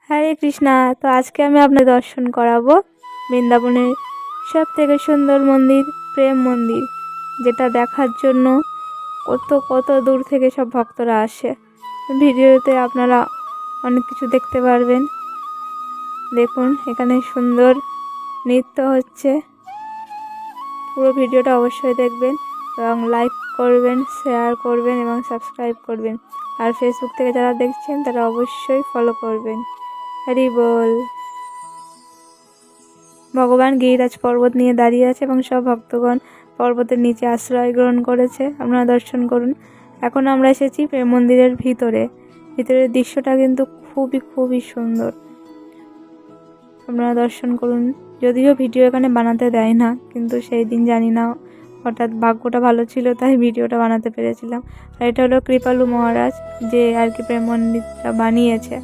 হরে কৃষ্ণা। তো আজকে আমি আপনাদের দর্শন করাবো বৃন্দাবনের সব থেকে সুন্দর মন্দির, প্রেম মন্দির, যেটা দেখার জন্য কত কত দূর থেকে সব ভক্তরা আসে। ভিডিওতে আপনারা অনেক কিছু দেখতে পারবেন। দেখুন, এখানে সুন্দর নৃত্য হচ্ছে। পুরো ভিডিওটা অবশ্যই দেখবেন এবং লাইক করবেন, শেয়ার করবেন এবং সাবস্ক্রাইব করবেন। আর ফেসবুক থেকে যারা দেখছেন তারা অবশ্যই ফলো করবেন। হরি বল। ভগবান গিরিরাজ পর্বত নিয়ে দাঁড়িয়ে আছে এবং সব ভক্তগণ পর্বতের নিচে আশ্রয় গ্রহণ করেছে। আপনারা দর্শন করুন। এখন আমরা এসেছি প্রেম মন্দিরের ভিতরের দৃশ্যটা কিন্তু খুবই খুবই সুন্দর। আপনারা দর্শন করুন। যদিও ভিডিও এখানে বানাতে দেয় না, কিন্তু সেই দিন জানি না, হঠাৎ ভাগ্যটা ভালো ছিল তাই ভিডিওটা বানাতে পেরেছিলাম। আর এটা হলো কৃপালু মহারাজ, যে আর কি প্রেম মন্দিরটা বানিয়েছে।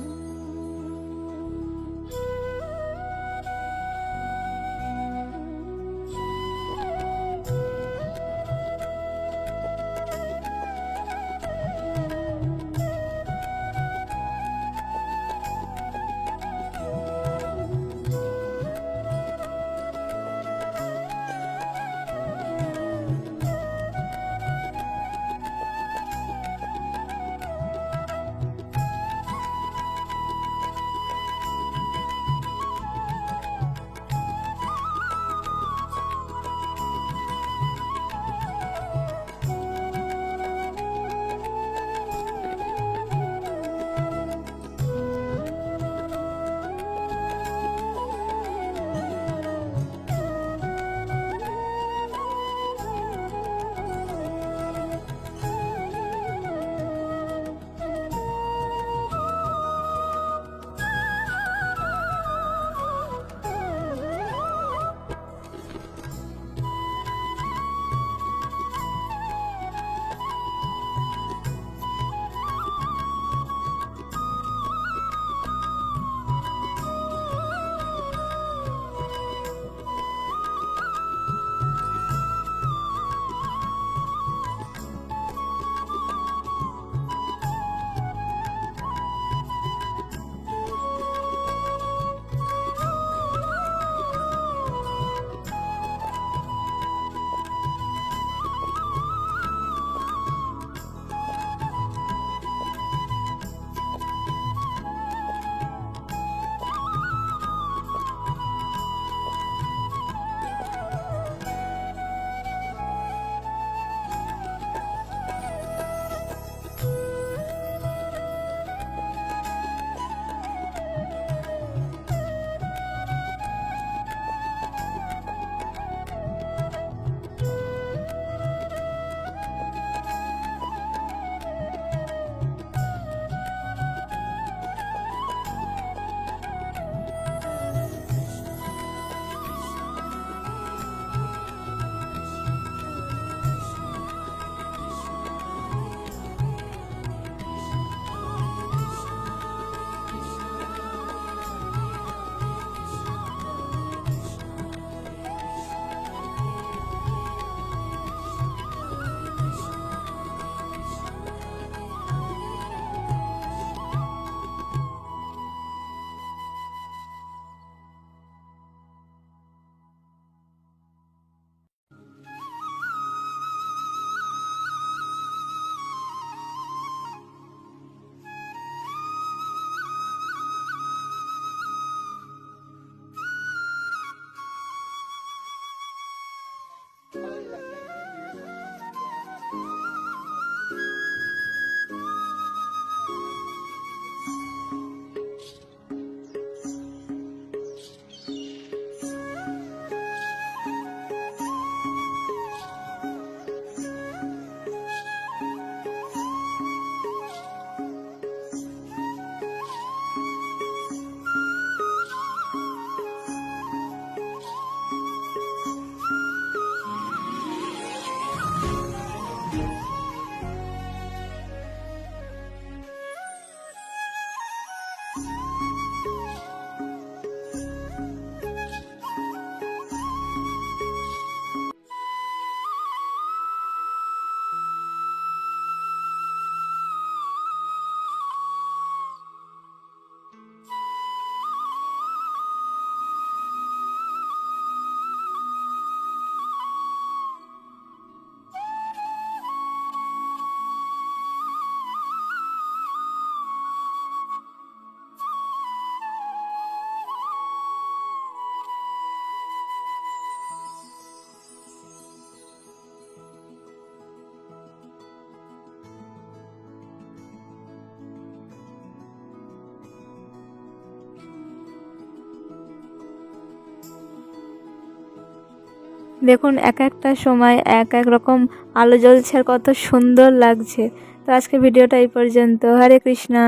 দেখুন এক একটা সময় এক এক রকম আলো জ্বলছে আর কত সুন্দর লাগছে। তো আজকে ভিডিওটা এই পর্যন্ত। হরে কৃষ্ণা।